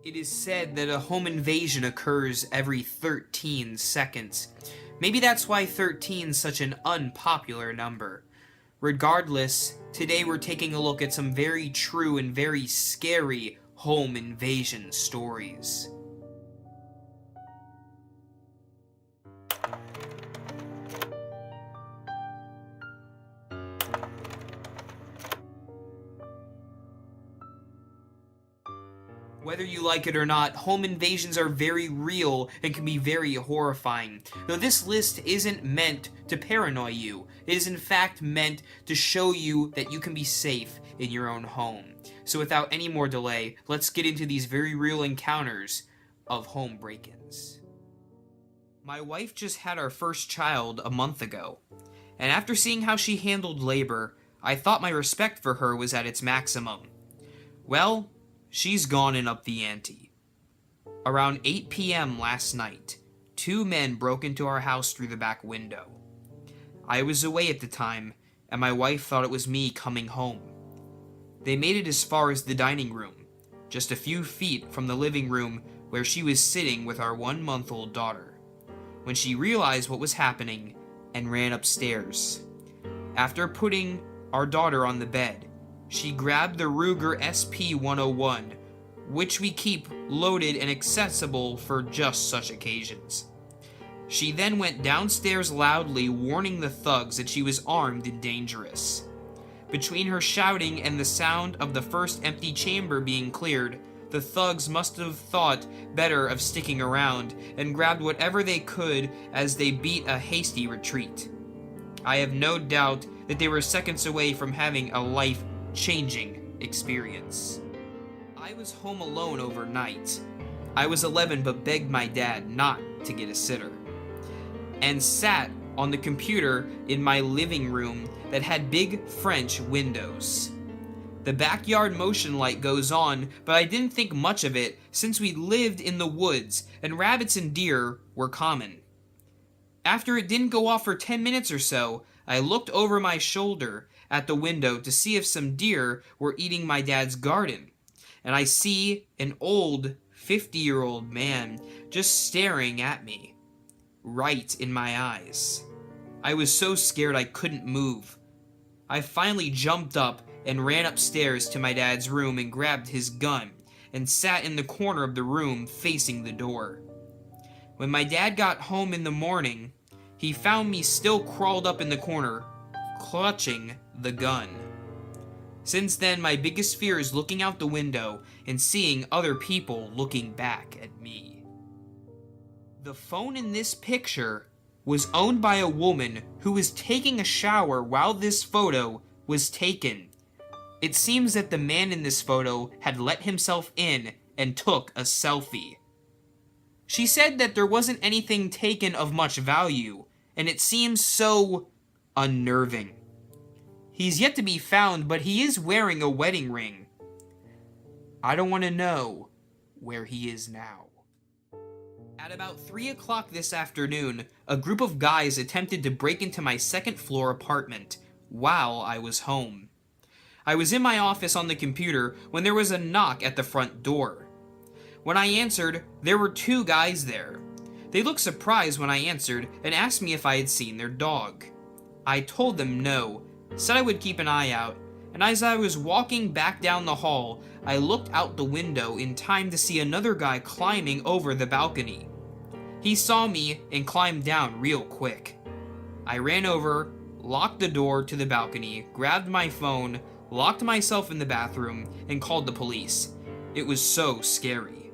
It is said that a home invasion occurs every 13 seconds. Maybe that's why 13 is such an unpopular number. Regardless, today we're taking a look at some very true and very scary home invasion stories. Whether you like it or not, home invasions are very real and can be very horrifying. Though this list isn't meant to paranoid you, it is in fact meant to show you that you can be safe in your own home. So without any more delay, let's get into these very real encounters of home break-ins. My wife just had our first child a month ago, and after seeing how she handled labor, I thought my respect for her was at its maximum. Well, she's gone and up the ante. Around 8 p.m. last night, 2 men broke into our house through the back window. I was away at the time, and my wife thought it was me coming home. They made it as far as the dining room, just a few feet from the living room where she was sitting with our 1-month-old daughter, when she realized what was happening and ran upstairs. After putting our daughter on the bed, she grabbed the Ruger SP-101, which we keep loaded and accessible for just such occasions. She then went downstairs loudly, warning the thugs that she was armed and dangerous. Between her shouting and the sound of the first empty chamber being cleared, the thugs must have thought better of sticking around and grabbed whatever they could as they beat a hasty retreat. I have no doubt that they were seconds away from having a life-changing experience. I was home alone overnight. I was 11 but begged my dad not to get a sitter, and sat on the computer in my living room that had big French windows. The backyard motion light goes on, but I didn't think much of it since we lived in the woods and rabbits and deer were common. After it didn't go off for 10 minutes or so, I looked over my shoulder at the window to see if some deer were eating my dad's garden, and I see an old 50-year-old man just staring at me, right in my eyes. I was so scared I couldn't move. I finally jumped up and ran upstairs to my dad's room and grabbed his gun and sat in the corner of the room facing the door. When my dad got home in the morning, he found me still crawled up in the corner, clutching the gun. Since then, my biggest fear is looking out the window and seeing other people looking back at me. The phone in this picture was owned by a woman who was taking a shower while this photo was taken. It seems that the man in this photo had let himself in and took a selfie. She said that there wasn't anything taken of much value, and it seems so unnerving. He's yet to be found, but he is wearing a wedding ring. I don't want to know where he is now. At about 3 o'clock this afternoon, a group of guys attempted to break into my second-floor apartment while I was home. I was in my office on the computer when there was a knock at the front door. When I answered, there were 2 guys there. They looked surprised when I answered and asked me if I had seen their dog. I told them no, said I would keep an eye out, and as I was walking back down the hall, I looked out the window in time to see another guy climbing over the balcony. He saw me and climbed down real quick. I ran over, locked the door to the balcony, grabbed my phone, locked myself in the bathroom, and called the police. It was so scary.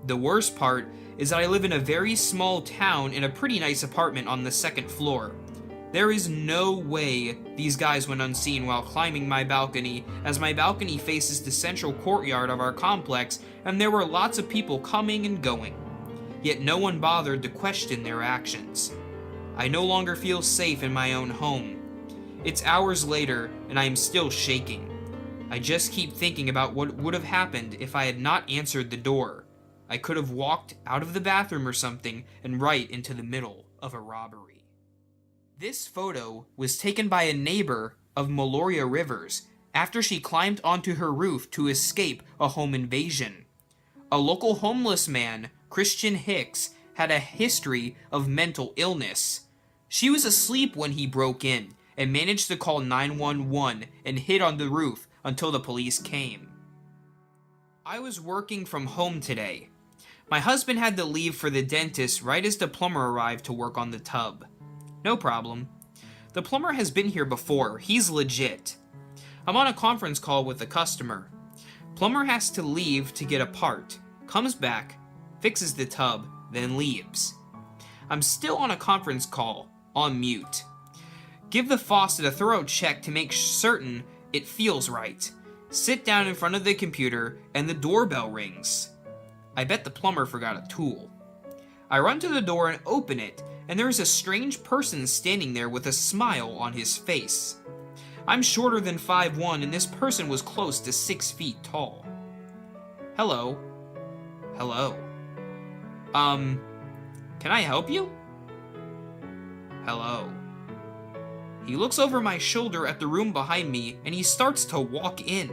The worst part is that I live in a very small town in a pretty nice apartment on the 2nd floor. There is no way these guys went unseen while climbing my balcony, as my balcony faces the central courtyard of our complex and there were lots of people coming and going. Yet no one bothered to question their actions. I no longer feel safe in my own home. It's hours later and I am still shaking. I just keep thinking about what would have happened if I had not answered the door. I could have walked out of the bathroom or something and right into the middle of a robbery. This photo was taken by a neighbor of Meloria Rivers after she climbed onto her roof to escape a home invasion. A local homeless man, Christian Hicks, had a history of mental illness. She was asleep when he broke in and managed to call 911 and hid on the roof until the police came. I was working from home today. My husband had to leave for the dentist right as the plumber arrived to work on the tub. No problem. The plumber has been here before. He's legit. I'm on a conference call with the customer. Plumber has to leave to get a part, comes back, fixes the tub, then leaves. I'm still on a conference call, on mute. Give the faucet a thorough check to make certain it feels right. Sit down in front of the computer and the doorbell rings. I bet the plumber forgot a tool. I run to the door and open it, and there is a strange person standing there with a smile on his face. I'm shorter than 5'1", and this person was close to 6 feet tall. Hello. Hello. Can I help you? Hello. He looks over my shoulder at the room behind me, and he starts to walk in.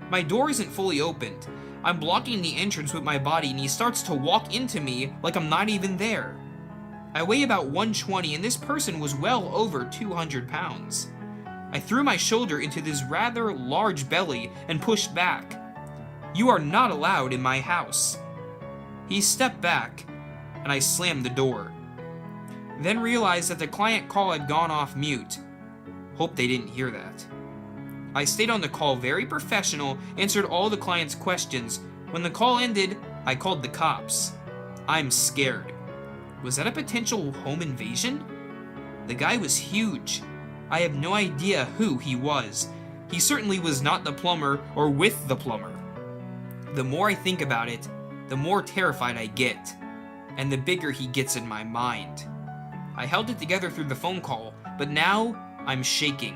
My door isn't fully opened. I'm blocking the entrance with my body, and he starts to walk into me like I'm not even there. I weigh about 120, and this person was well over 200 pounds. I threw my shoulder into this rather large belly and pushed back. You are not allowed in my house. He stepped back, and I slammed the door. Then realized that the client call had gone off mute. Hope they didn't hear that. I stayed on the call very professional, answered all the client's questions. When the call ended, I called the cops. I'm scared. Was that a potential home invasion? The guy was huge. I have no idea who he was. He certainly was not the plumber or with the plumber. The more I think about it, the more terrified I get, and the bigger he gets in my mind. I held it together through the phone call, but now I'm shaking.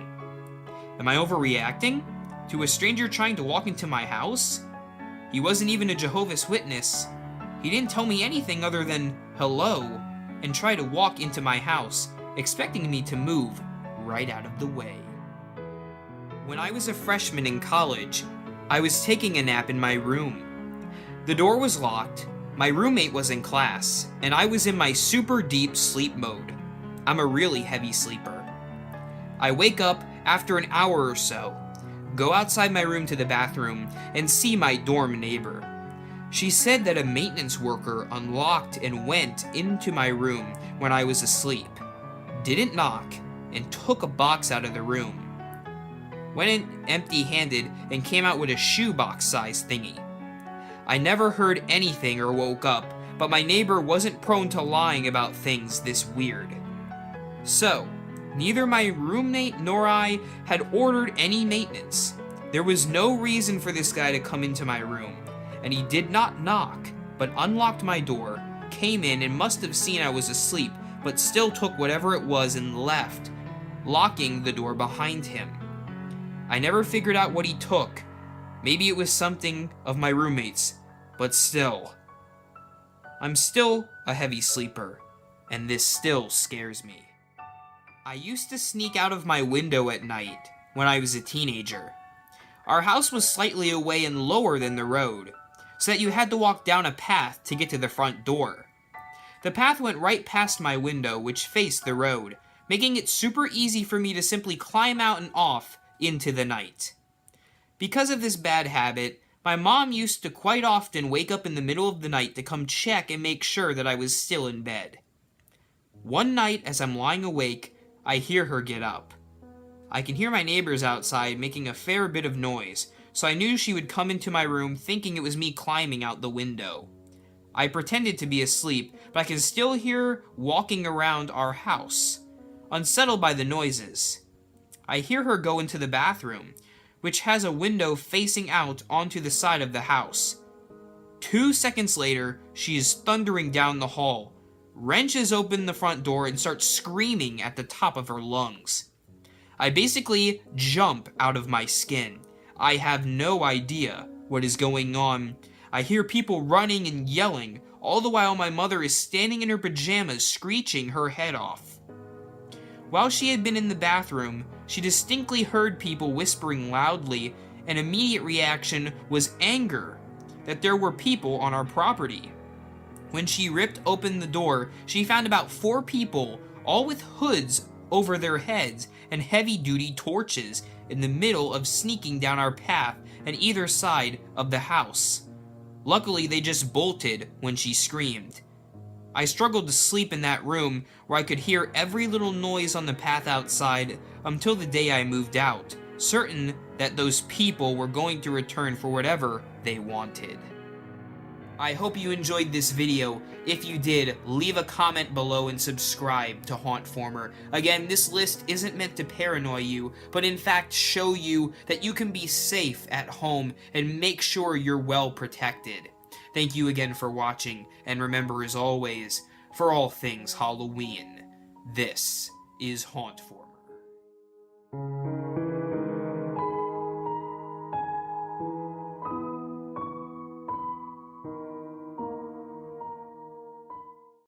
Am I overreacting to a stranger trying to walk into my house? He wasn't even a Jehovah's Witness. He didn't tell me anything other than hello and try to walk into my house, expecting me to move right out of the way. When I was a freshman in college, I was taking a nap in my room. The door was locked, my roommate was in class, and I was in my super deep sleep mode. I'm a really heavy sleeper. I wake up after an hour or so, go outside my room to the bathroom, and see my dorm neighbor. She said that a maintenance worker unlocked and went into my room when I was asleep, didn't knock, and took a box out of the room. Went in empty-handed and came out with a shoebox-sized thingy. I never heard anything or woke up, but my neighbor wasn't prone to lying about things this weird. So, neither my roommate nor I had ordered any maintenance. There was no reason for this guy to come into my room, and he did not knock, but unlocked my door, came in and must have seen I was asleep, but still took whatever it was and left, locking the door behind him. I never figured out what he took. Maybe it was something of my roommate's, but still. I'm still a heavy sleeper, and this still scares me. I used to sneak out of my window at night when I was a teenager. Our house was slightly away and lower than the road, so that you had to walk down a path to get to the front door. The path went right past my window, which faced the road, making it super easy for me to simply climb out and off into the night. Because of this bad habit, my mom used to quite often wake up in the middle of the night to come check and make sure that I was still in bed. One night, as I'm lying awake, I hear her get up. I can hear my neighbors outside making a fair bit of noise, so I knew she would come into my room thinking it was me climbing out the window. I pretended to be asleep, but I can still hear her walking around our house, unsettled by the noises. I hear her go into the bathroom, which has a window facing out onto the side of the house. 2 seconds later, she is thundering down the hall, wrenches open the front door, and starts screaming at the top of her lungs. I basically jump out of my skin. I have no idea what is going on. I hear people running and yelling, all the while my mother is standing in her pajamas screeching her head off. While she had been in the bathroom, she distinctly heard people whispering loudly. An immediate reaction was anger. that there were people on our property. When she ripped open the door, she found about 4 people, all with hoods over their heads and heavy-duty torches, in the middle of sneaking down our path and either side of the house. Luckily, they just bolted when she screamed. I struggled to sleep in that room where I could hear every little noise on the path outside until the day I moved out, certain that those people were going to return for whatever they wanted. I hope you enjoyed this video. If you did, leave a comment below and subscribe to Hauntformer. Again, this list isn't meant to paranoid you, but in fact show you that you can be safe at home and make sure you're well protected. Thank you again for watching, and remember as always, for all things Halloween, this is Hauntformer.